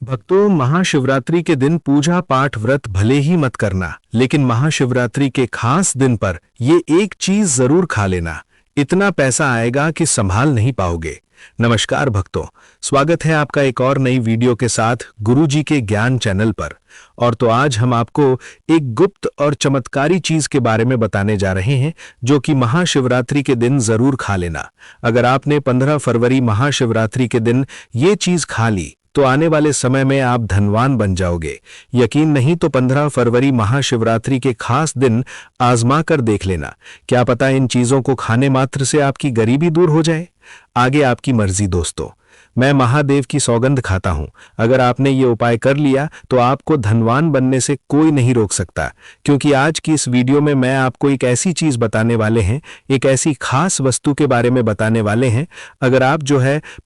भक्तों, महाशिवरात्रि के दिन पूजा पाठ व्रत भले ही मत करना, लेकिन महाशिवरात्रि के खास दिन पर ये एक चीज जरूर खा लेना। इतना पैसा आएगा कि संभाल नहीं पाओगे। नमस्कार भक्तों, स्वागत है आपका एक और नई वीडियो के साथ गुरुजी के ज्ञान चैनल पर। और तो आज हम आपको एक गुप्त और चमत्कारी चीज के बारे में बताने जा रहे हैं, जो कि महाशिवरात्रि के दिन जरूर खा लेना। अगर आपने 15 फरवरी महाशिवरात्रि के दिन ये चीज खा ली तो आने वाले समय में आप धनवान बन जाओगे। यकीन नहीं तो 15 फरवरी महाशिवरात्रि के खास दिन आजमा कर देख लेना। क्या पता इन चीजों को खाने मात्र से आपकी गरीबी दूर हो जाए। आगे आपकी मर्जी दोस्तों। मैं महादेव की सौगंध खाता हूं, अगर आपने ये उपाय कर लिया तो आपको धनवान बनने से कोई नहीं रोक सकता। क्योंकि आज की इस वीडियो में मैं आपको एक ऐसी चीज बताने वाले हैं, एक ऐसी खास वस्तु के बारे में बताने वाले हैं। अगर आप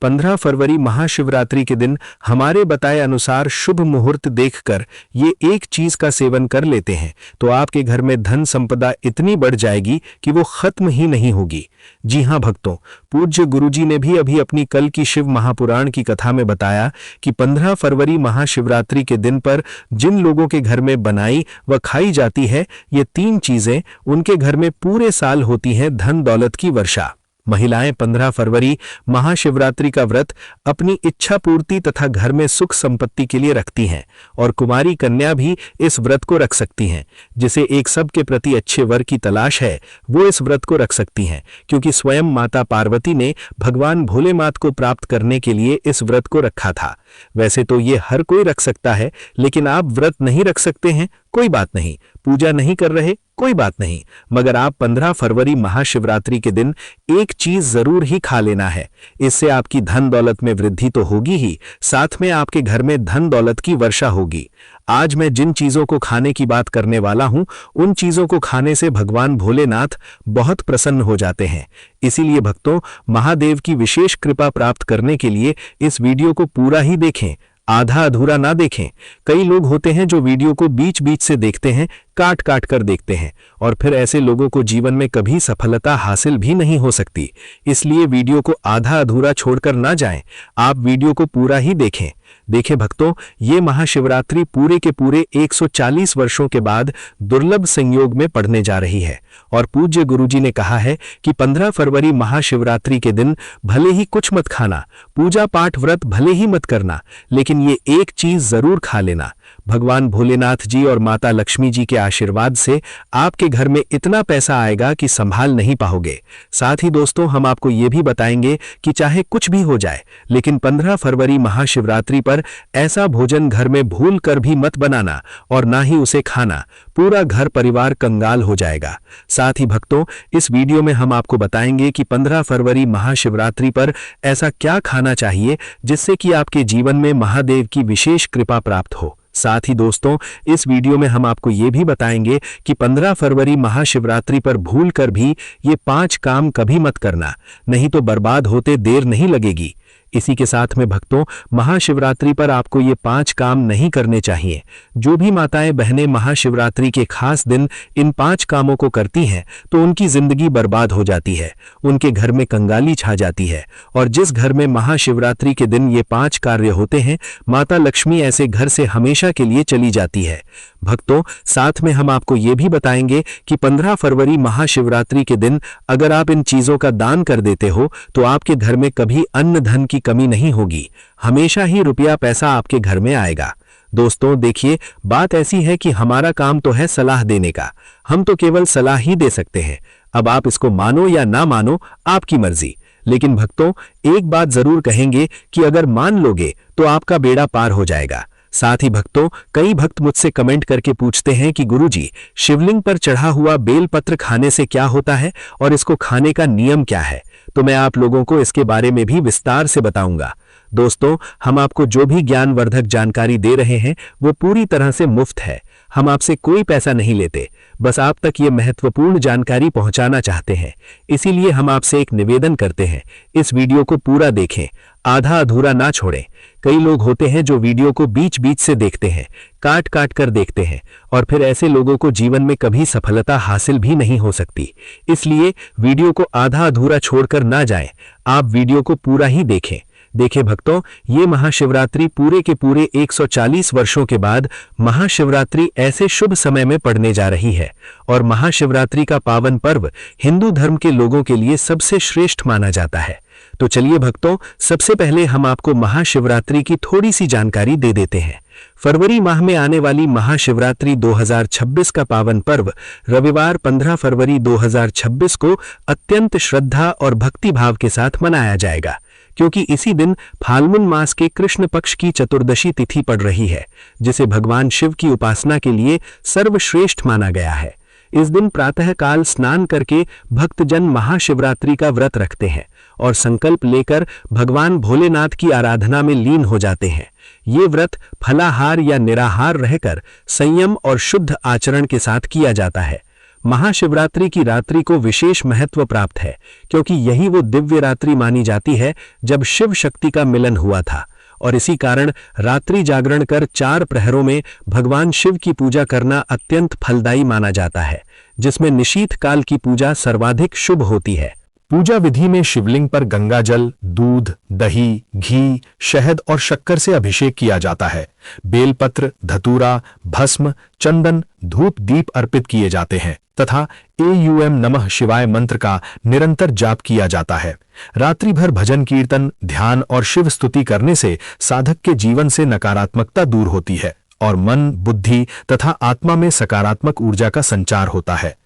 15 फरवरी महाशिवरात्रि के दिन हमारे बताए अनुसार शुभ मुहूर्त देखकर ये एक चीज का सेवन कर लेते हैं तो आपके घर में धन संपदा इतनी बढ़ जाएगी कि वो खत्म ही नहीं होगी। जी हां भक्तों, पूज्य गुरुजी ने भी अभी अपनी कल की शिव महापुराण की कथा में बताया कि 15 फरवरी महाशिवरात्रि के दिन पर जिन लोगों के घर में बनाई व खाई जाती है ये 3 चीजें, उनके घर में पूरे साल होती हैं धन दौलत की वर्षा। महिलाएं 15 फरवरी महाशिवरात्रि का व्रत अपनी इच्छा पूर्ति तथा घर में सुख संपत्ति के लिए रखती हैं, और कुमारी कन्या भी इस व्रत को रख सकती हैं। जिसे एक सब के प्रति अच्छे वर की तलाश है वो इस व्रत को रख सकती हैं, क्योंकि स्वयं माता पार्वती ने भगवान भोलेनाथ को प्राप्त करने के लिए इस व्रत को रखा था। वैसे तो ये हर कोई रख सकता है, लेकिन आप व्रत नहीं रख सकते हैं, कोई बात नहीं। पूजा नहीं कर रहे, कोई बात नहीं, मगर आप 15 फरवरी महाशिवरात्रि के दिन एक चीज जरूर ही खा लेना है। इससे आपकी धन दौलत में वृद्धि तो होगी ही, साथ में आपके घर में धन दौलत की वर्षा होगी। आज मैं जिन चीजों को खाने की बात करने वाला हूं, उन चीजों को खाने से भगवान भोलेनाथ बहुत प्रसन्न हो जाते हैं। इसीलिए भक्तों, महादेव की विशेष कृपा प्राप्त करने के लिए इस वीडियो को पूरा ही देखें, आधा अधूरा ना देखें। कई लोग होते हैं जो वीडियो को बीच बीच से देखते हैं, काट काट कर देखते हैं, और फिर ऐसे लोगों को जीवन में कभी सफलता हासिल भी नहीं हो सकती। इसलिए वीडियो को आधा अधूरा छोड़कर ना जाएं, आप वीडियो को पूरा ही देखें। देखें भक्तों, ये महाशिवरात्रि पूरे के पूरे 140 वर्षों के बाद दुर्लभ संयोग में पड़ने जा रही है। और पूज्य गुरुजी ने कहा है कि 15 फरवरी महाशिवरात्रि के दिन भले ही कुछ मत खाना, पूजा पाठ व्रत भले ही मत करना, लेकिन ये एक चीज जरूर खा लेना। भगवान भोलेनाथ जी और माता लक्ष्मी जी के आशीर्वाद से आपके घर में इतना पैसा आएगा कि संभाल नहीं पाओगे। साथ ही दोस्तों, हम आपको ये भी बताएंगे कि चाहे कुछ भी हो जाए, लेकिन 15 फरवरी महाशिवरात्रि पर ऐसा भोजन घर में भूल कर भी मत बनाना और ना ही उसे खाना, पूरा घर परिवार कंगाल हो जाएगा। साथ ही भक्तों, इस वीडियो में हम आपको बताएंगे कि 15 फरवरी महाशिवरात्रि पर ऐसा क्या खाना चाहिए जिससे कि आपके जीवन में महादेव की विशेष कृपा प्राप्त हो। साथ ही दोस्तों, इस वीडियो में हम आपको ये भी बताएंगे कि 15 फरवरी महाशिवरात्रि पर भूल कर भी ये 5 काम कभी मत करना, नहीं तो बर्बाद होते देर नहीं लगेगी। इसी के साथ में भक्तों, महाशिवरात्रि पर आपको ये 5 काम नहीं करने चाहिए। जो भी माताएं बहनें महाशिवरात्रि के खास दिन इन 5 कामों को करती हैं तो उनकी जिंदगी बर्बाद हो जाती है, उनके घर में कंगाली छा जाती है। और जिस घर में महाशिवरात्रि के दिन ये 5 कार्य होते हैं, माता लक्ष्मी ऐसे घर से हमेशा के लिए चली जाती है। भक्तों, साथ में हम आपको ये भी बताएंगे कि 15 फरवरी महाशिवरात्रि के दिन अगर आप इन चीजों का दान कर देते हो तो आपके घर में कभी अन्न धन की कमी नहीं होगी, हमेशा ही रुपया पैसा आपके घर में आएगा। दोस्तों देखिए, बात ऐसी है कि हमारा काम तो है सलाह देने का, हम तो केवल सलाह ही दे सकते हैं। अब आप इसको मानो या ना मानो, आपकी मर्जी। लेकिन भक्तों, एक बात जरूर कहेंगे कि अगर मान लोगे तो आपका बेड़ा पार हो जाएगा। साथ ही भक्तों, कई भक्त मुझसे कमेंट करके पूछते हैं कि गुरुजी, शिवलिंग पर चढ़ा हुआ बेलपत्र खाने से क्या होता है और इसको खाने का नियम क्या है। तो मैं आप लोगों को इसके बारे में भी विस्तार से बताऊंगा। दोस्तों, हम आपको जो भी ज्ञानवर्धक जानकारी दे रहे हैं वो पूरी तरह से मुफ्त है। हम आपसे कोई पैसा नहीं लेते, बस आप तक ये महत्वपूर्ण जानकारी पहुंचाना चाहते हैं। इसीलिए हम आपसे एक निवेदन करते हैं, इस वीडियो को पूरा देखें, आधा अधूरा ना छोड़ें। कई लोग होते हैं जो वीडियो को बीच बीच से देखते हैं, काट काट कर देखते हैं, और फिर ऐसे लोगों को जीवन में कभी सफलता हासिल भी नहीं हो सकती। इसलिए वीडियो को आधा अधूरा छोड़कर ना जाएं, आप वीडियो को पूरा ही देखें। देखिए भक्तों, ये महाशिवरात्रि पूरे के पूरे 140 वर्षों के बाद महाशिवरात्रि ऐसे शुभ समय में पड़ने जा रही है और महाशिवरात्रि का पावन पर्व हिंदू धर्म के लोगों के लिए सबसे श्रेष्ठ माना जाता है। तो चलिए भक्तों, सबसे पहले हम आपको महाशिवरात्रि की थोड़ी सी जानकारी दे देते हैं। फरवरी माह में आने वाली महाशिवरात्रि 2026 का पावन पर्व रविवार 15 फरवरी 2026 को अत्यंत श्रद्धा और भक्ति भाव के साथ मनाया जाएगा, क्योंकि इसी दिन फाल्गुन मास के कृष्ण पक्ष की चतुर्दशी तिथि पड़ रही है, जिसे भगवान शिव की उपासना के लिए सर्वश्रेष्ठ माना गया है। इस दिन प्रातःकाल स्नान करके भक्तजन महाशिवरात्रि का व्रत रखते हैं और संकल्प लेकर भगवान भोलेनाथ की आराधना में लीन हो जाते हैं। ये व्रत फलाहार या निराहार रहकर संयम और शुद्ध आचरण के साथ किया जाता है। महाशिवरात्रि की रात्रि को विशेष महत्व प्राप्त है, क्योंकि यही वो दिव्य रात्रि मानी जाती है जब शिव शक्ति का मिलन हुआ था, और इसी कारण रात्रि जागरण कर 4 प्रहरों में भगवान शिव की पूजा करना अत्यंत फलदायी माना जाता है, जिसमें निशीथ काल की पूजा सर्वाधिक शुभ होती है। पूजा विधि में शिवलिंग पर गंगाजल, दूध, दही, घी, शहद और शक्कर से अभिषेक किया जाता है। बेलपत्र, धतूरा, भस्म, चंदन, धूप दीप अर्पित किए जाते हैं तथा एयूएम नमः शिवाय मंत्र का निरंतर जाप किया जाता है। रात्रि भर भजन कीर्तन, ध्यान और शिव स्तुति करने से साधक के जीवन से नकारात्मकता दूर होती है और मन, बुद्धि तथा आत्मा में सकारात्मक ऊर्जा का संचार होता है।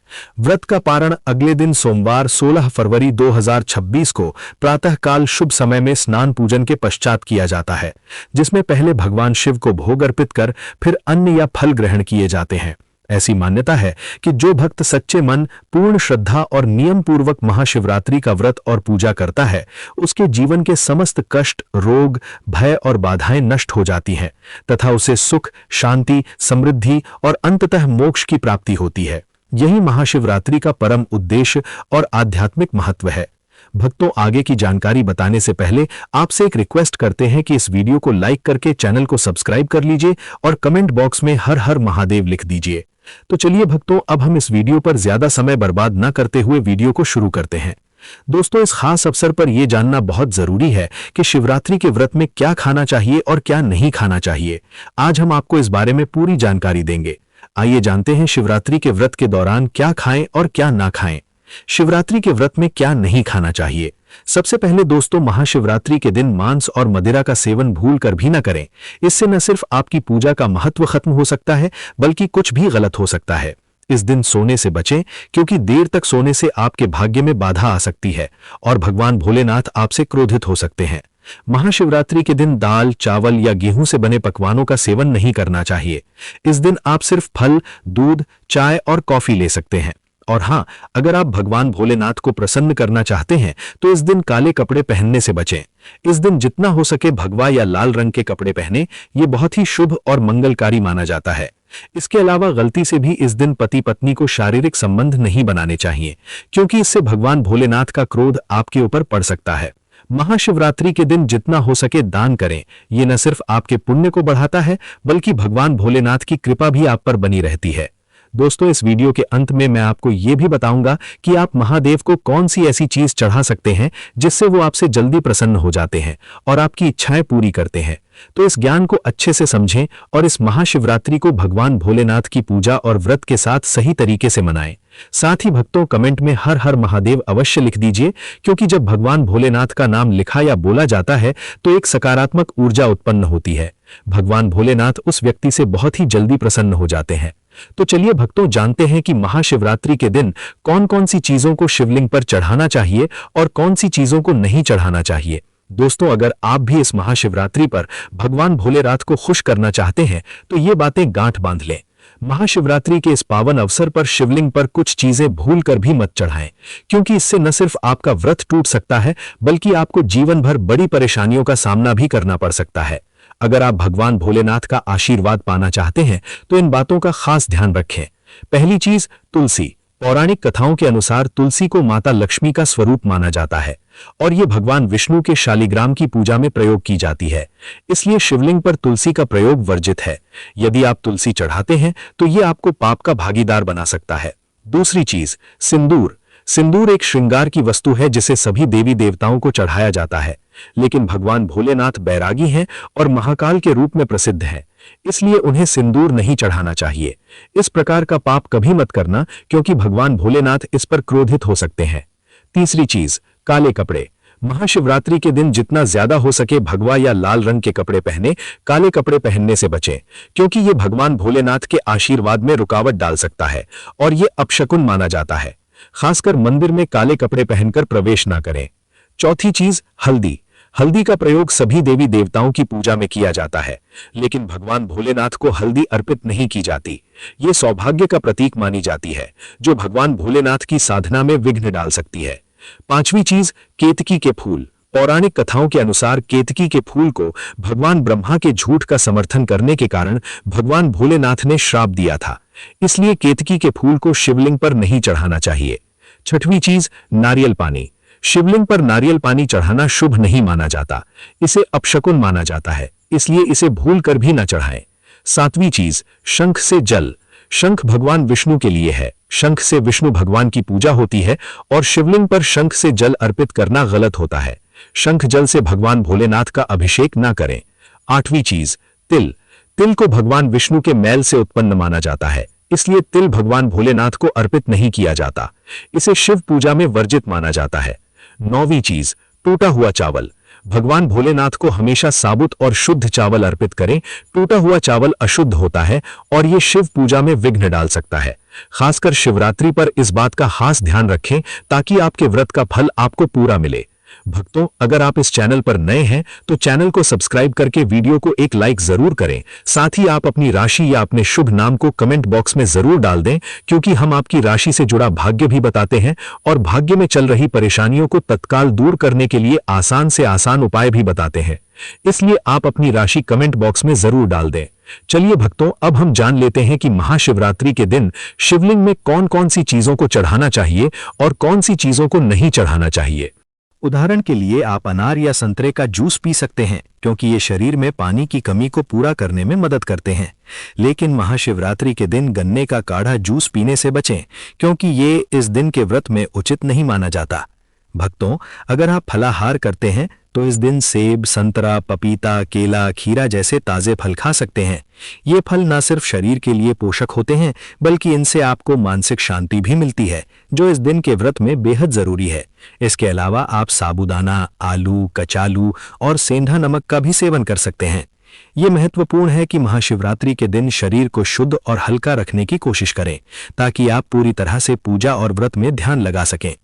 व्रत का पारण अगले दिन सोमवार 16 फरवरी 2026 को प्रातःकाल शुभ समय में स्नान पूजन के पश्चात किया जाता है, जिसमें पहले भगवान शिव को भोग अर्पित कर फिर अन्न या फल ग्रहण किए जाते हैं। ऐसी मान्यता है कि जो भक्त सच्चे मन, पूर्ण श्रद्धा और नियम पूर्वक महाशिवरात्रि का व्रत और पूजा करता है, उसके जीवन के समस्त कष्ट, रोग, भय और बाधाएं नष्ट हो जाती हैं तथा उसे सुख, शांति, समृद्धि और अंततः मोक्ष की प्राप्ति होती है। यही महाशिवरात्रि का परम उद्देश्य और आध्यात्मिक महत्व है। भक्तों, आगे की जानकारी बताने से पहले आपसे एक रिक्वेस्ट करते हैं कि इस वीडियो को लाइक करके चैनल को सब्सक्राइब कर लीजिए और कमेंट बॉक्स में हर हर महादेव लिख दीजिए। तो चलिए भक्तों, अब हम इस वीडियो पर ज्यादा समय बर्बाद न करते हुए वीडियो को शुरू करते हैं। दोस्तों, इस खास अवसर पर यह जानना बहुत जरूरी है कि शिवरात्रि के व्रत में क्या खाना चाहिए और क्या नहीं खाना चाहिए। आज हम आपको इस बारे में पूरी जानकारी देंगे। आइए जानते हैं शिवरात्रि के व्रत के दौरान क्या खाएं और क्या ना खाएं। शिवरात्रि के व्रत में क्या नहीं खाना चाहिए। सबसे पहले दोस्तों, महाशिवरात्रि के दिन मांस और मदिरा का सेवन भूल कर भी न करें। इससे न सिर्फ आपकी पूजा का महत्व खत्म हो सकता है, बल्कि कुछ भी गलत हो सकता है। इस दिन सोने से बचें, क्योंकि देर तक सोने से आपके भाग्य में बाधा आ सकती है और भगवान भोलेनाथ आपसे क्रोधित हो सकते हैं। महाशिवरात्रि के दिन दाल, चावल या गेहूं से बने पकवानों का सेवन नहीं करना चाहिए। इस दिन आप सिर्फ फल, दूध, चाय और कॉफी ले सकते हैं। और हाँ, अगर आप भगवान भोलेनाथ को प्रसन्न करना चाहते हैं तो इस दिन काले कपड़े पहनने से बचें। इस दिन जितना हो सके भगवा या लाल रंग के कपड़े पहने, ये बहुत ही शुभ और मंगलकारी माना जाता है। इसके अलावा गलती से भी इस दिन पति पत्नी को शारीरिक संबंध नहीं बनाने चाहिए, क्योंकि इससे भगवान भोलेनाथ का क्रोध आपके ऊपर पड़ सकता है। महाशिवरात्रि के दिन जितना हो सके दान करें। ये न सिर्फ आपके पुण्य को बढ़ाता है, बल्कि भगवान भोलेनाथ की कृपा भी आप पर बनी रहती है। दोस्तों, इस वीडियो के अंत में मैं आपको ये भी बताऊंगा कि आप महादेव को कौन सी ऐसी चीज चढ़ा सकते हैं जिससे वो आपसे जल्दी प्रसन्न हो जाते हैं और आपकी इच्छाएं पूरी करते हैं। तो इस ज्ञान को अच्छे से समझें और इस महाशिवरात्रि को भगवान भोलेनाथ की पूजा और व्रत के साथ सही तरीके से मनाएं। साथ ही भक्तों, कमेंट में हर हर महादेव अवश्य लिख दीजिए, क्योंकि जब भगवान भोलेनाथ का नाम लिखा या बोला जाता है तो एक सकारात्मक ऊर्जा उत्पन्न होती है। भगवान भोलेनाथ उस व्यक्ति से बहुत ही जल्दी प्रसन्न हो जाते हैं। तो चलिए भक्तों, जानते हैं कि महाशिवरात्रि के दिन कौन कौन सी चीजों को शिवलिंग पर चढ़ाना चाहिए और कौन सी चीजों को नहीं चढ़ाना चाहिए। दोस्तों, अगर आप भी इस महाशिवरात्रि पर भगवान भोलेनाथ को खुश करना चाहते हैं तो ये बातें गांठ बांध लें। महाशिवरात्रि के इस पावन अवसर पर शिवलिंग पर कुछ चीजें भूल कर भी मत चढ़ाएं, क्योंकि इससे न सिर्फ आपका व्रत टूट सकता है, बल्कि आपको जीवन भर बड़ी परेशानियों का सामना भी करना पड़ सकता है। अगर आप भगवान भोलेनाथ का आशीर्वाद पाना चाहते हैं तो इन बातों का खास ध्यान रखें। पहली चीज, तुलसी। पौराणिक कथाओं के अनुसार तुलसी को माता लक्ष्मी का स्वरूप माना जाता है और ये भगवान विष्णु के शालिग्राम की पूजा में प्रयोग की जाती है। इसलिए शिवलिंग पर तुलसी का प्रयोग वर्जित है। यदि आप तुलसी चढ़ाते हैं तो ये आपको पाप का भागीदार बना सकता है। दूसरी चीज, सिंदूर। सिंदूर एक श्रृंगार की वस्तु है जिसे सभी देवी देवताओं को चढ़ाया जाता है, लेकिन भगवान भोलेनाथ बैरागी हैं और महाकाल के रूप में प्रसिद्ध हैं, इसलिए उन्हें सिंदूर नहीं चढ़ाना चाहिए। इस प्रकार का पाप कभी मत करना, क्योंकि भगवान भोलेनाथ इस पर क्रोधित हो सकते हैं। तीसरी चीज, काले कपड़े। महाशिवरात्रि के दिन जितना ज्यादा हो सके भगवा या लाल रंग के कपड़े पहने, काले कपड़े पहनने से बचें, क्योंकि ये भगवान भोलेनाथ के आशीर्वाद में रुकावट डाल सकता है और ये अपशकुन माना जाता है। खासकर मंदिर में काले कपड़े पहनकर प्रवेश ना करें। चौथी चीज, हल्दी। हल्दी का प्रयोग सभी देवी देवताओं की पूजा में किया जाता है, लेकिन भगवान भोलेनाथ को हल्दी अर्पित नहीं की जाती। ये सौभाग्य का प्रतीक मानी जाती है, जो भगवान भोलेनाथ की साधना में विघ्न डाल सकती है। पांचवी चीज, केतकी के फूल। पौराणिक कथाओं के अनुसार केतकी के फूल को भगवान ब्रह्मा के झूठ का समर्थन करने के कारण भगवान भोलेनाथ ने श्राप दिया था, इसलिए केतकी के फूल को शिवलिंग पर नहीं चढ़ाना चाहिए। छठवीं चीज, नारियल पानी। शिवलिंग पर नारियल पानी चढ़ाना शुभ नहीं माना जाता, इसे अपशकुन माना जाता है, इसलिए इसे भूल कर भी न चढ़ाएं। सातवीं चीज, शंख से जल। शंख भगवान विष्णु के लिए है। शंख से विष्णु भगवान की पूजा होती है और शिवलिंग पर शंख से जल अर्पित करना गलत होता है। शंख जल से भगवान भोलेनाथ का अभिषेक ना करें। आठवीं चीज, तिल। तिल को भगवान विष्णु के मैल से उत्पन्न माना जाता है, इसलिए तिल भगवान भोलेनाथ को अर्पित नहीं किया जाता, इसे शिव पूजा में वर्जित माना जाता है। नौवीं चीज, टूटा हुआ चावल। भगवान भोलेनाथ को हमेशा साबुत और शुद्ध चावल अर्पित करें। टूटा हुआ चावल अशुद्ध होता है और ये शिव पूजा में विघ्न डाल सकता है। खासकर शिवरात्रि पर इस बात का खास ध्यान रखें ताकि आपके व्रत का फल आपको पूरा मिले। भक्तों, अगर आप इस चैनल पर नए हैं तो चैनल को सब्सक्राइब करके वीडियो को एक लाइक जरूर करें। साथ ही आप अपनी राशि या अपने शुभ नाम को कमेंट बॉक्स में जरूर डाल दें, क्योंकि हम आपकी राशि से जुड़ा भाग्य भी बताते हैं और भाग्य में चल रही परेशानियों को तत्काल दूर करने के लिए आसान से आसान उपाय भी बताते हैं, इसलिए आप अपनी राशि कमेंट बॉक्स में जरूर डाल दें। चलिए भक्तों, अब हम जान लेते हैं कि महाशिवरात्रि के दिन शिवलिंग में कौन कौन सी चीजों को चढ़ाना चाहिए और कौन सी चीजों को नहीं चढ़ाना चाहिए। उदाहरण के लिए आप अनार या संतरे का जूस पी सकते हैं, क्योंकि ये शरीर में पानी की कमी को पूरा करने में मदद करते हैं। लेकिन महाशिवरात्रि के दिन गन्ने का काढ़ा जूस पीने से बचें, क्योंकि ये इस दिन के व्रत में उचित नहीं माना जाता। भक्तों, अगर आप फलाहार करते हैं तो इस दिन सेब, संतरा, पपीता, केला, खीरा जैसे ताजे फल खा सकते हैं। ये फल न सिर्फ शरीर के लिए पोषक होते हैं, बल्कि इनसे आपको मानसिक शांति भी मिलती है, जो इस दिन के व्रत में बेहद जरूरी है। इसके अलावा आप साबूदाना, आलू, कचालू और सेंधा नमक का भी सेवन कर सकते हैं। ये महत्वपूर्ण है कि महाशिवरात्रि के दिन शरीर को शुद्ध और हल्का रखने की कोशिश करें, ताकि आप पूरी तरह से पूजा और व्रत में ध्यान लगा सकें।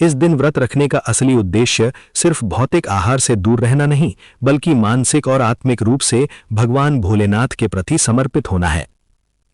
इस दिन व्रत रखने का असली उद्देश्य सिर्फ भौतिक आहार से दूर रहना नहीं, बल्कि मानसिक और आत्मिक रूप से भगवान भोलेनाथ के प्रति समर्पित होना है।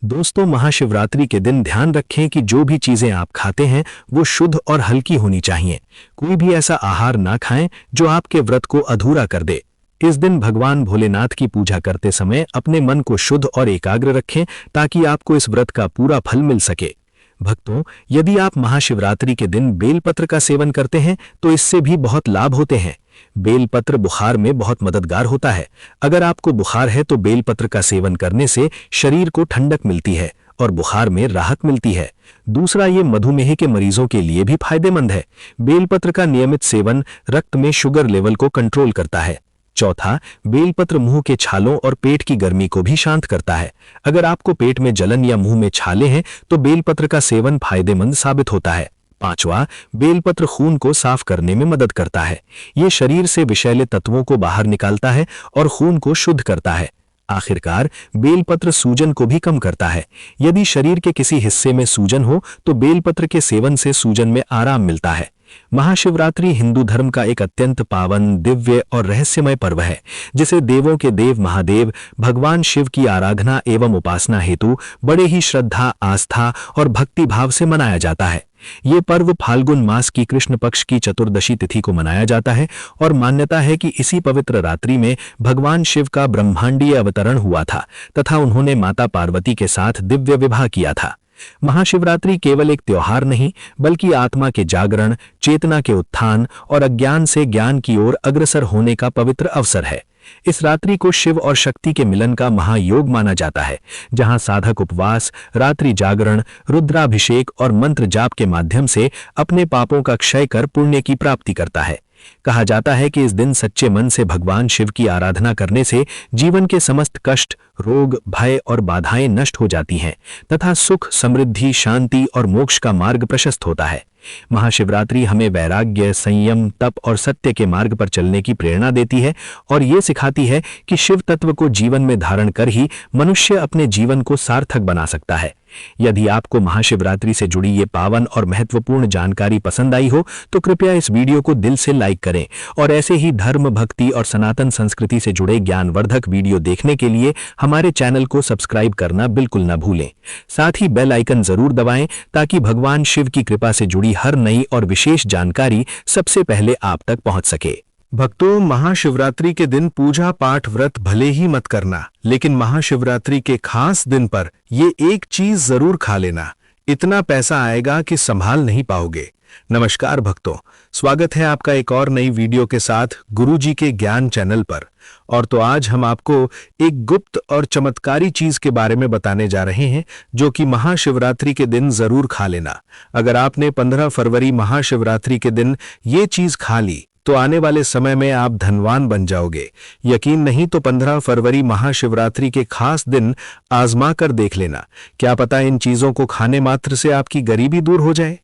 दोस्तों, महाशिवरात्रि के दिन ध्यान रखें कि जो भी चीजें आप खाते हैं वो शुद्ध और हल्की होनी चाहिए। कोई भी ऐसा आहार ना खाएं जो आपके व्रत को अधूरा कर दे। इस दिन भगवान भोलेनाथ की पूजा करते समय अपने मन को शुद्ध और एकाग्र रखें, ताकि आपको इस व्रत का पूरा फल मिल सके। भक्तों, यदि आप महाशिवरात्रि के दिन बेलपत्र का सेवन करते हैं तो इससे भी बहुत लाभ होते हैं। बेलपत्र बुखार में बहुत मददगार होता है। अगर आपको बुखार है तो बेलपत्र का सेवन करने से शरीर को ठंडक मिलती है और बुखार में राहत मिलती है। दूसरा, ये मधुमेह के मरीजों के लिए भी फायदेमंद है। बेलपत्र का नियमित सेवन रक्त में शुगर लेवल को कंट्रोल करता है। चौथा, बेलपत्र मुंह के छालों और पेट की गर्मी को भी शांत करता है। अगर आपको पेट में जलन या मुंह में छाले हैं तो बेलपत्र का सेवन फायदेमंद साबित होता है। पांचवा, बेलपत्र खून को साफ करने में मदद करता है। ये शरीर से विषैले तत्वों को बाहर निकालता है और खून को शुद्ध करता है। आखिरकार, बेलपत्र सूजन को भी कम करता है। यदि शरीर के किसी हिस्से में सूजन हो तो बेलपत्र के सेवन से सूजन में आराम मिलता है। महाशिवरात्रि हिंदू धर्म का एक अत्यंत पावन, दिव्य और रहस्यमय पर्व है, जिसे देवों के देव महादेव भगवान शिव की आराधना एवं उपासना हेतु बड़े ही श्रद्धा, आस्था और भक्ति भाव से मनाया जाता है। ये पर्व फाल्गुन मास की कृष्ण पक्ष की चतुर्दशी तिथि को मनाया जाता है और मान्यता है कि इसी पवित्र रात्रि में भगवान शिव का ब्रह्मांडीय अवतरण हुआ था तथा उन्होंने माता पार्वती के साथ दिव्य विवाह किया था। महाशिवरात्रि केवल एक त्योहार नहीं, बल्कि आत्मा के जागरण, चेतना के उत्थान और अज्ञान से ज्ञान की ओर अग्रसर होने का पवित्र अवसर है। इस रात्रि को शिव और शक्ति के मिलन का महायोग माना जाता है, जहां साधक उपवास, रात्रि जागरण, रुद्राभिषेक और मंत्र जाप के माध्यम से अपने पापों का क्षय कर पुण्य की प्राप्ति करता है। कहा जाता है कि इस दिन सच्चे मन से भगवान शिव की आराधना करने से जीवन के समस्त कष्ट, रोग, भय और बाधाएं नष्ट हो जाती हैं तथा सुख, समृद्धि, शांति और मोक्ष का मार्ग प्रशस्त होता है। महाशिवरात्रि हमें वैराग्य, संयम, तप और सत्य के मार्ग पर चलने की प्रेरणा देती है और ये सिखाती है कि शिव तत्व को जीवन में धारण कर ही मनुष्य अपने जीवन को सार्थक बना सकता है। यदि आपको महाशिवरात्रि से जुड़ी ये पावन और महत्वपूर्ण जानकारी पसंद आई हो तो कृपया इस वीडियो को दिल से लाइक करें और ऐसे ही धर्म, भक्ति और सनातन संस्कृति से जुड़े ज्ञानवर्धक वीडियो देखने के लिए हमारे चैनल को सब्सक्राइब करना बिल्कुल न भूलें। साथ ही बेल आइकन जरूर दबाएं ताकि भगवान शिव की कृपा से जुड़ी हर नई और विशेष जानकारी सबसे पहले आप तक पहुंच सके। भक्तों, महाशिवरात्रि के दिन पूजा पाठ व्रत भले ही मत करना, लेकिन महाशिवरात्रि के खास दिन पर ये एक चीज जरूर खा लेना। इतना पैसा आएगा कि संभाल नहीं पाओगे। नमस्कार भक्तों, स्वागत है आपका एक और नई वीडियो के साथ गुरुजी के ज्ञान चैनल पर। और तो आज हम आपको एक गुप्त और चमत्कारी चीज के बारे में बताने जा रहे हैं जो कि महाशिवरात्रि के दिन जरूर खा लेना। अगर आपने 15 फरवरी महाशिवरात्रि के दिन ये चीज खा ली तो आने वाले समय में आप धनवान बन जाओगे। यकीन नहीं तो 15 फरवरी महाशिवरात्रि के खास दिन आजमा कर देख लेना। क्या पता इन चीजों को खाने मात्र से आपकी गरीबी दूर हो जाए।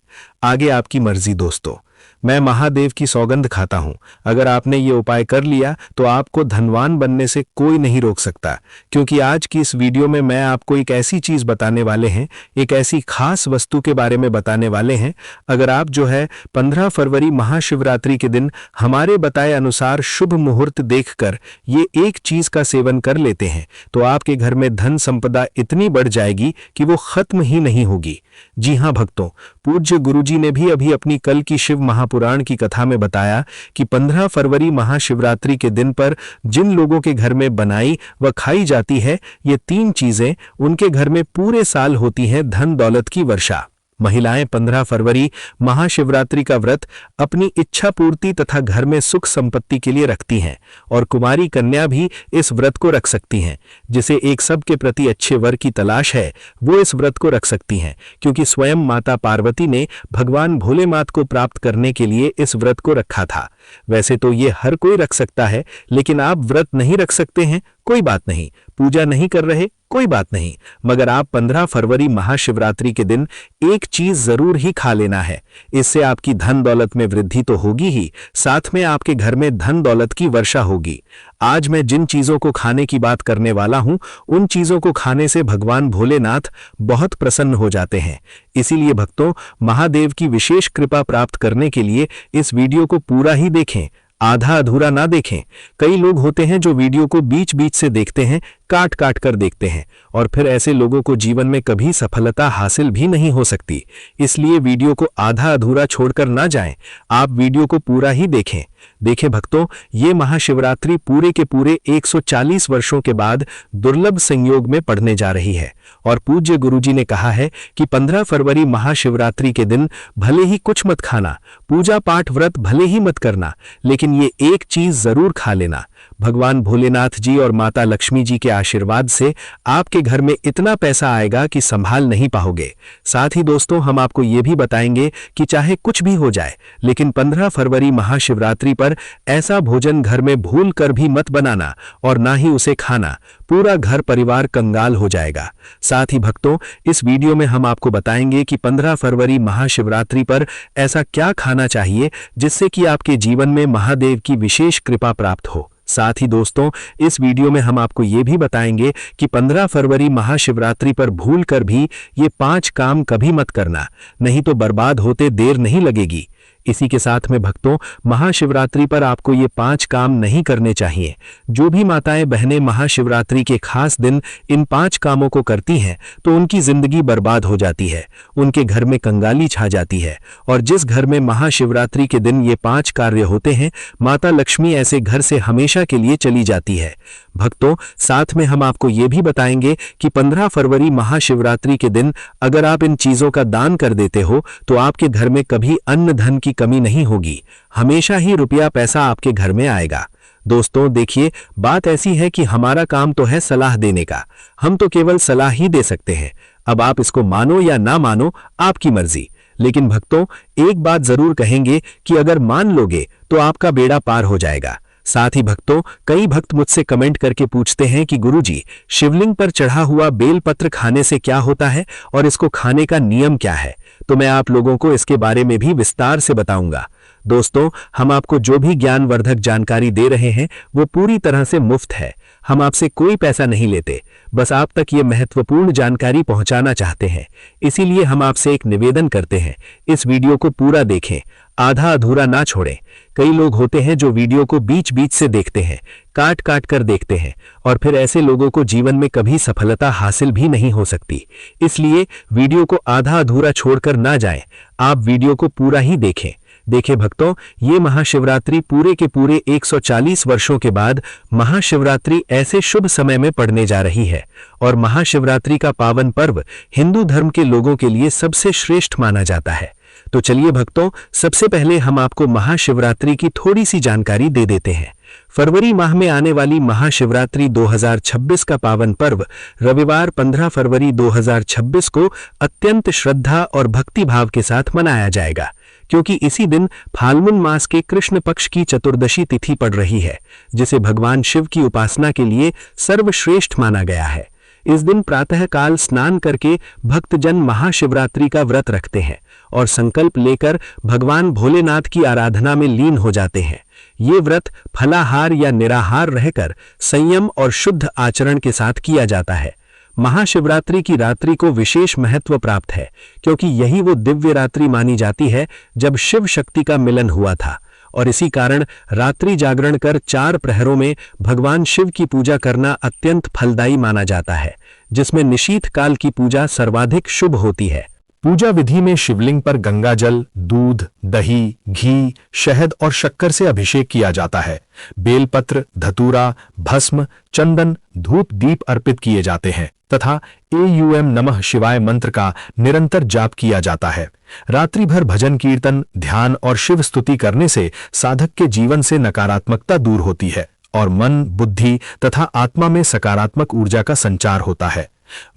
आगे आपकी मर्जी दोस्तों। मैं महादेव की सौगंध खाता हूं, अगर आपने ये उपाय कर लिया तो आपको धनवान बनने से कोई नहीं रोक सकता, क्योंकि आज की इस वीडियो में मैं आपको एक ऐसी चीज बताने वाले हैं, एक ऐसी खास वस्तु के बारे में बताने वाले हैं। अगर आप जो है 15 फरवरी महाशिवरात्रि के दिन हमारे बताए अनुसार शुभ मुहूर्त देखकर ये एक चीज का सेवन कर लेते हैं तो आपके घर में धन संपदा इतनी बढ़ जाएगी कि वो खत्म ही नहीं होगी। जी हां भक्तों, पूज्य गुरुजी ने भी अभी अपनी कल की शिव महापुराण की कथा में बताया कि 15 फरवरी महाशिवरात्रि के दिन पर जिन लोगों के घर में बनाई व खाई जाती है ये 3 चीजें, उनके घर में पूरे साल होती हैं धन दौलत की वर्षा। महिलाएं 15 फरवरी महाशिवरात्रि का व्रत अपनी इच्छा पूर्ति तथा घर में सुख संपत्ति के लिए रखती हैं और कुमारी कन्या भी इस व्रत को रख सकती हैं। जिसे एक सब के प्रति अच्छे वर की तलाश है वो इस व्रत को रख सकती हैं, क्योंकि स्वयं माता पार्वती ने भगवान भोलेनाथ को प्राप्त करने के लिए इस व्रत को रखा था। वैसे तो ये हर कोई रख सकता है, लेकिन आप व्रत नहीं रख सकते हैं कोई बात नहीं, पूजा नहीं कर रहे कोई बात नहीं, मगर आप 15 फरवरी महाशिवरात्रि के दिन एक चीज जरूर ही खा लेना है। इससे आपकी धन दौलत में वृद्धि तो होगी ही, साथ में आपके घर में धन दौलत की वर्षा होगी। आज मैं जिन चीजों को खाने की बात करने वाला हूं उन चीजों को खाने से भगवान भोलेनाथ बहुत प्रसन्न हो जाते हैं। इसीलिए भक्तों, महादेव की विशेष कृपा प्राप्त करने के लिए इस वीडियो को पूरा ही देखें, आधा अधूरा ना देखें। कई लोग होते हैं जो वीडियो को बीच बीच से देखते हैं, काट काट कर देखते हैं, और फिर ऐसे लोगों को जीवन में कभी सफलता हासिल भी नहीं हो सकती। इसलिए वीडियो को आधा अधूरा छोड़कर ना जाएं, आप वीडियो को पूरा ही देखें। देखें भक्तों, ये महाशिवरात्रि पूरे के पूरे 140 वर्षों के बाद दुर्लभ संयोग में पड़ने जा रही है और पूज्य गुरुजी ने कहा है कि 15 फरवरी महाशिवरात्रि के दिन भले ही कुछ मत खाना, पूजा पाठ व्रत भले ही मत करना, लेकिन ये एक चीज जरूर खा लेना। भगवान भोलेनाथ जी और माता लक्ष्मी जी के आशीर्वाद से आपके घर में इतना पैसा आएगा कि संभाल नहीं पाओगे। साथ ही दोस्तों, हम आपको ये भी बताएंगे कि चाहे कुछ भी हो जाए, लेकिन 15 फरवरी महाशिवरात्रि पर ऐसा भोजन घर में भूल कर भी मत बनाना और ना ही उसे खाना, पूरा घर परिवार कंगाल हो जाएगा। साथ ही भक्तों, इस वीडियो में हम आपको बताएंगे कि 15 फरवरी महाशिवरात्रि पर ऐसा क्या खाना चाहिए जिससे कि आपके जीवन में महादेव की विशेष कृपा प्राप्त हो। साथ ही दोस्तों, इस वीडियो में हम आपको ये भी बताएंगे कि 15 फरवरी महाशिवरात्रि पर भूल कर भी ये 5 काम कभी मत करना, नहीं तो बर्बाद होते देर नहीं लगेगी। इसी के साथ में भक्तों, महाशिवरात्रि पर आपको ये 5 काम नहीं करने चाहिए। जो भी माताएं बहनें महाशिवरात्रि के खास दिन इन 5 कामों को करती हैं तो उनकी जिंदगी बर्बाद हो जाती है, उनके घर में कंगाली छा जाती है। और जिस घर में महाशिवरात्रि के दिन ये 5 कार्य होते हैं, माता लक्ष्मी ऐसे घर से हमेशा के लिए चली जाती है। भक्तों, साथ में हम आपको ये भी बताएंगे कि 15 फरवरी महाशिवरात्रि के दिन अगर आप इन चीजों का दान कर देते हो तो आपके घर में कभी अन्न धन की कमी नहीं होगी, हमेशा ही रुपया पैसा आपके घर में आएगा। दोस्तों देखिए, बात ऐसी है कि हमारा काम तो है सलाह देने का, हम तो केवल सलाह ही दे सकते हैं। अब आप इसको मानो या ना मानो, आपकी मर्जी। लेकिन भक्तों, एक बात जरूर कहेंगे कि अगर मान लोगे तो आपका बेड़ा पार हो जाएगा। साथ ही भक्तों, कई भक्त मुझसे कमेंट करके पूछते हैं कि गुरुजी, शिवलिंग पर चढ़ा हुआ बेलपत्र खाने से क्या होता है और इसको खाने का नियम क्या है? तो मैं आप लोगों को इसके बारे में भी विस्तार से बताऊंगा। दोस्तों, हम आपको जो भी ज्ञानवर्धक जानकारी दे रहे हैं वो पूरी तरह से मुफ्त है। हम आपसे कोई पैसा नहीं लेते, बस आप तक ये महत्वपूर्ण जानकारी पहुंचाना चाहते हैं। इसीलिए हम आपसे एक निवेदन करते हैं, इस वीडियो को पूरा देखें, आधा अधूरा ना छोड़ें। कई लोग होते हैं जो वीडियो को बीच बीच से देखते हैं, काट काट कर देखते हैं, और फिर ऐसे लोगों को जीवन में कभी सफलता हासिल भी नहीं हो सकती। इसलिए वीडियो को आधा अधूरा छोड़कर ना जाएं, आप वीडियो को पूरा ही देखें। देखिए भक्तों, ये महाशिवरात्रि पूरे के पूरे 140 वर्षों के बाद महाशिवरात्रि ऐसे शुभ समय में पड़ने जा रही है, और महाशिवरात्रि का पावन पर्व हिंदू धर्म के लोगों के लिए सबसे श्रेष्ठ माना जाता है। तो चलिए भक्तों, सबसे पहले हम आपको महाशिवरात्रि की थोड़ी सी जानकारी दे देते हैं। फरवरी माह में आने वाली महाशिवरात्रि 2026 का पावन पर्व रविवार 15 फरवरी 2026 को अत्यंत श्रद्धा और भक्ति भाव के साथ मनाया जाएगा, क्योंकि इसी दिन फाल्गुन मास के कृष्ण पक्ष की चतुर्दशी तिथि पड़ रही है, जिसे भगवान शिव की उपासना के लिए सर्वश्रेष्ठ माना गया है। इस दिन प्रातःकाल स्नान करके भक्तजन महाशिवरात्रि का व्रत रखते हैं और संकल्प लेकर भगवान भोलेनाथ की आराधना में लीन हो जाते हैं। ये व्रत फलाहार या निराहार रहकर संयम और शुद्ध आचरण के साथ किया जाता है। महाशिवरात्रि की रात्रि को विशेष महत्व प्राप्त है, क्योंकि यही वो दिव्य रात्रि मानी जाती है जब शिव शक्ति का मिलन हुआ था, और इसी कारण रात्रि जागरण कर 4 प्रहरों में भगवान शिव की पूजा करना अत्यंत फलदायी माना जाता है, जिसमें निशीथ काल की पूजा सर्वाधिक शुभ होती है। पूजा विधि में शिवलिंग पर गंगाजल, दूध, दही, घी, शहद और शक्कर से अभिषेक किया जाता है। बेलपत्र, धतूरा, भस्म, चंदन, धूप दीप अर्पित किए जाते हैं तथा एयूएम नमः शिवाय मंत्र का निरंतर जाप किया जाता है। रात्रि भर भजन कीर्तन, ध्यान और शिव स्तुति करने से साधक के जीवन से नकारात्मकता दूर होती है और मन, बुद्धि तथा आत्मा में सकारात्मक ऊर्जा का संचार होता है।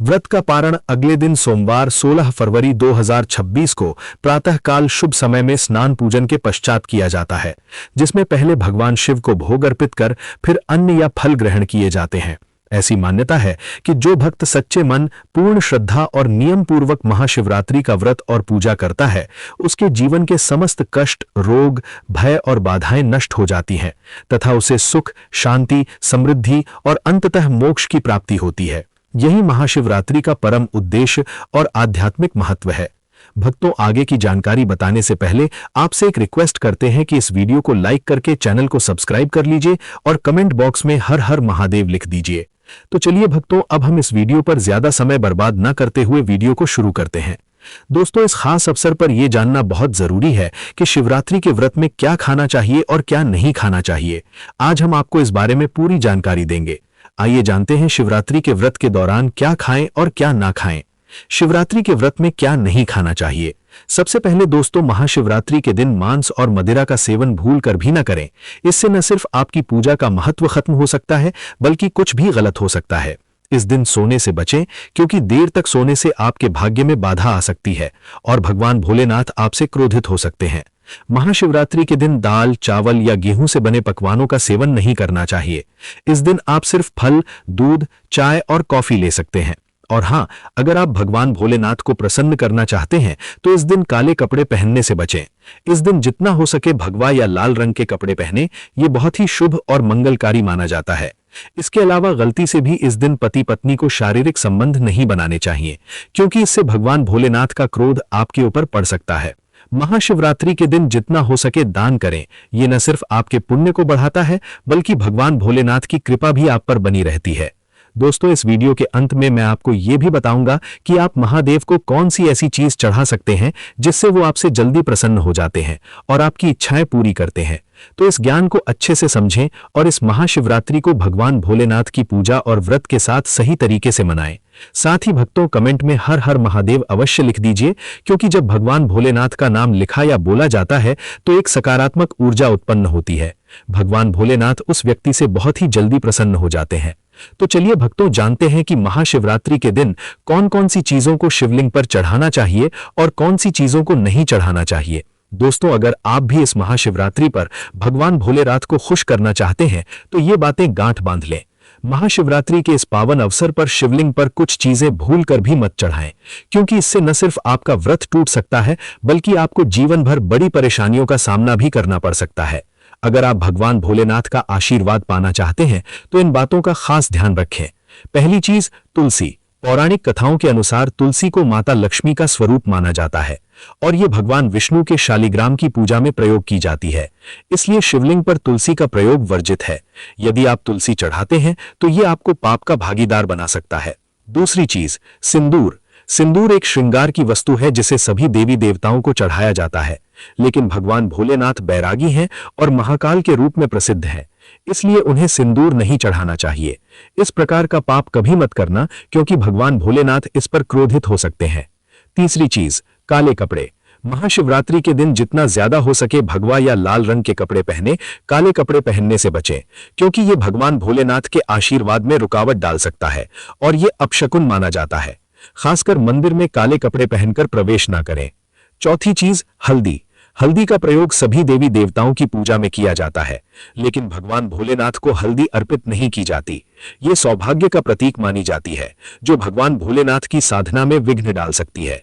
व्रत का पारण अगले दिन सोमवार 16 फरवरी 2026 को प्रातःकाल शुभ समय में स्नान पूजन के पश्चात किया जाता है, जिसमें पहले भगवान शिव को भोग अर्पित कर फिर अन्न या फल ग्रहण किए जाते हैं। ऐसी मान्यता है कि जो भक्त सच्चे मन, पूर्ण श्रद्धा और नियम पूर्वक महाशिवरात्रि का व्रत और पूजा करता है, उसके जीवन के समस्त कष्ट, रोग, भय और बाधाएं नष्ट हो जाती हैं तथा उसे सुख, शांति, समृद्धि और अंततः मोक्ष की प्राप्ति होती है। यही महाशिवरात्रि का परम उद्देश्य और आध्यात्मिक महत्व है। भक्तों, आगे की जानकारी बताने से पहले आपसे एक रिक्वेस्ट करते हैं कि इस वीडियो को लाइक करके चैनल को सब्सक्राइब कर लीजिए और कमेंट बॉक्स में हर हर महादेव लिख दीजिए। तो चलिए भक्तों, अब हम इस वीडियो पर ज्यादा समय बर्बाद न करते हुए वीडियो को शुरू करते हैं। दोस्तों, इस खास अवसर पर यह जानना बहुत जरूरी है कि शिवरात्रि के व्रत में क्या खाना चाहिए और क्या नहीं खाना चाहिए। आज हम आपको इस बारे में पूरी जानकारी देंगे। आइए जानते हैं शिवरात्रि के व्रत के दौरान क्या खाएं और क्या ना खाएं। शिवरात्रि के व्रत में क्या नहीं खाना चाहिए। सबसे पहले दोस्तों, महाशिवरात्रि के दिन मांस और मदिरा का सेवन भूलकर भी न करें। इससे न सिर्फ आपकी पूजा का महत्व खत्म हो सकता है, बल्कि कुछ भी गलत हो सकता है। इस दिन सोने से बचें, क्योंकि देर तक सोने से आपके भाग्य में बाधा आ सकती है और भगवान भोलेनाथ आपसे क्रोधित हो सकते हैं। महाशिवरात्रि के दिन दाल, चावल या गेहूं से बने पकवानों का सेवन नहीं करना चाहिए। इस दिन आप सिर्फ फल, दूध, चाय और कॉफी ले सकते हैं। और हां, अगर आप भगवान भोलेनाथ को प्रसन्न करना चाहते हैं तो इस दिन काले कपड़े पहनने से बचें। इस दिन जितना हो सके भगवा या लाल रंग के कपड़े पहने, ये बहुत ही शुभ और मंगलकारी माना जाता है। इसके अलावा गलती से भी इस दिन पति पत्नी को शारीरिक संबंध नहीं बनाने चाहिए, क्योंकि इससे भगवान भोलेनाथ का क्रोध आपके ऊपर पड़ सकता है। महाशिवरात्रि के दिन जितना हो सके दान करें। ये न सिर्फ आपके पुण्य को बढ़ाता है, बल्कि भगवान भोलेनाथ की कृपा भी आप पर बनी रहती है। दोस्तों, इस वीडियो के अंत में मैं आपको ये भी बताऊंगा कि आप महादेव को कौन सी ऐसी चीज चढ़ा सकते हैं जिससे वो आपसे जल्दी प्रसन्न हो जाते हैं और आपकी इच्छाएं पूरी करते हैं। तो इस ज्ञान को अच्छे से समझें और इस महाशिवरात्रि को भगवान भोलेनाथ की पूजा और व्रत के साथ सही तरीके से मनाएं। साथ ही भक्तों, कमेंट में हर हर महादेव अवश्य लिख दीजिए, क्योंकि जब भगवान भोलेनाथ का नाम लिखा या बोला जाता है तो एक सकारात्मक ऊर्जा उत्पन्न होती है। भगवान भोलेनाथ उस व्यक्ति से बहुत ही जल्दी प्रसन्न हो जाते हैं। तो चलिए भक्तों, जानते हैं कि महाशिवरात्रि के दिन कौन कौन सी चीजों को शिवलिंग पर चढ़ाना चाहिए और कौन सी चीजों को नहीं चढ़ाना चाहिए। दोस्तों, अगर आप भी इस महाशिवरात्रि पर भगवान भोलेनाथ को खुश करना चाहते हैं तो ये बातें गांठ बांध लें। महाशिवरात्रि के इस पावन अवसर पर शिवलिंग पर कुछ चीजें भूल कर भी मत चढ़ाएं, क्योंकि इससे न सिर्फ आपका व्रत टूट सकता है बल्कि आपको जीवन भर बड़ी परेशानियों का सामना भी करना पड़ सकता है। अगर आप भगवान भोलेनाथ का आशीर्वाद पाना चाहते हैं तो इन बातों का खास ध्यान रखें। पहली चीज, तुलसी। पौराणिक कथाओं के अनुसार तुलसी को माता लक्ष्मी का स्वरूप माना जाता है और ये भगवान विष्णु के शालिग्राम की पूजा में प्रयोग की जाती है। इसलिए शिवलिंग पर तुलसी का प्रयोग वर्जित है। यदि आप तुलसी चढ़ाते हैं तो ये आपको पाप का भागीदार बना सकता है। दूसरी चीज, सिंदूर। सिंदूर एक श्रृंगार की वस्तु है जिसे सभी देवी देवताओं को चढ़ाया जाता है, लेकिन भगवान भोलेनाथ बैरागी हैं और महाकाल के रूप में प्रसिद्ध हैं, इसलिए उन्हें सिंदूर नहीं चढ़ाना चाहिए। इस प्रकार का पाप कभी मत करना, क्योंकि भगवान भोलेनाथ इस पर क्रोधित हो सकते हैं। तीसरी चीज, काले कपड़े। महाशिवरात्रि के दिन जितना ज्यादा हो सके भगवा या लाल रंग के कपड़े पहने, काले कपड़े पहनने से बचें, क्योंकि ये भगवान भोलेनाथ के आशीर्वाद में रुकावट डाल सकता है और ये अपशकुन माना जाता है। खासकर मंदिर में काले कपड़े पहनकर प्रवेश ना करें। चौथी चीज, हल्दी। हल्दी का प्रयोग सभी देवी देवताओं की पूजा में किया जाता है, लेकिन भगवान भोलेनाथ को हल्दी अर्पित नहीं की जाती। ये सौभाग्य का प्रतीक मानी जाती है, जो भगवान भोलेनाथ की साधना में विघ्न डाल सकती है।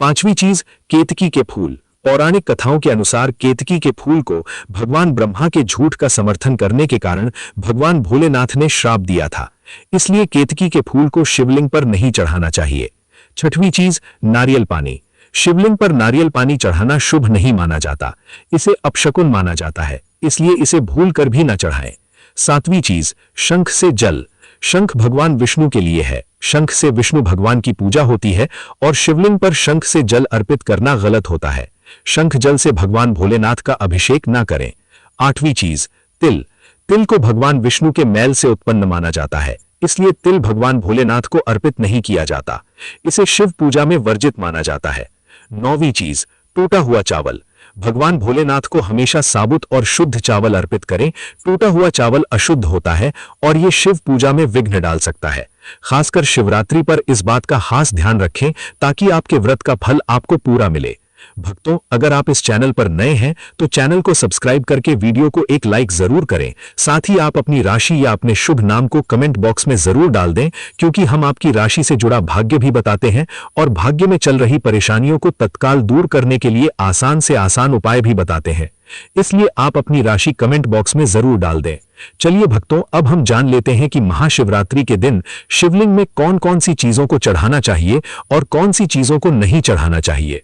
पांचवी चीज, केतकी के फूल। पौराणिक कथाओं के अनुसार केतकी के फूल को भगवान ब्रह्मा के झूठ का समर्थन करने के कारण भगवान भोलेनाथ ने श्राप दिया था, इसलिए केतकी के फूल को शिवलिंग पर नहीं चढ़ाना चाहिए। छठवीं चीज, नारियल पानी। शिवलिंग पर नारियल पानी चढ़ाना शुभ नहीं माना जाता, इसे अपशकुन माना जाता है, इसलिए इसे भूल कर भी न चढ़ाएं। सातवीं चीज, शंख से जल। शंख भगवान विष्णु के लिए है। शंख से विष्णु भगवान की पूजा होती है और शिवलिंग पर शंख से जल अर्पित करना गलत होता है। शंख जल से भगवान भोलेनाथ का अभिषेक ना करें। आठवीं चीज, तिल। तिल को भगवान विष्णु के मैल से उत्पन्न माना जाता है, इसलिए तिल भगवान भोलेनाथ को अर्पित नहीं किया जाता। इसे शिव पूजा में वर्जित माना जाता है। नौवीं चीज, टूटा हुआ चावल। भगवान भोलेनाथ को हमेशा साबुत और शुद्ध चावल अर्पित करें। टूटा हुआ चावल अशुद्ध होता है और ये शिव पूजा में विघ्न डाल सकता है। खासकर शिवरात्रि पर इस बात का खास ध्यान रखें ताकि आपके व्रत का फल आपको पूरा मिले। भक्तों, अगर आप इस चैनल पर नए हैं तो चैनल को सब्सक्राइब करके वीडियो को एक लाइक जरूर करें। साथ ही आप अपनी राशि या अपने शुभ नाम को कमेंट बॉक्स में जरूर डाल दें, क्योंकि हम आपकी राशि से जुड़ा भाग्य भी बताते हैं और भाग्य में चल रही परेशानियों को तत्काल दूर करने के लिए आसान से आसान उपाय भी बताते हैं। इसलिए आप अपनी राशि कमेंट बॉक्स में जरूर डाल दें। चलिए भक्तों, अब हम जान लेते हैं कि महाशिवरात्रि के दिन शिवलिंग में कौन कौन सी चीजों को चढ़ाना चाहिए और कौन सी चीजों को नहीं चढ़ाना चाहिए।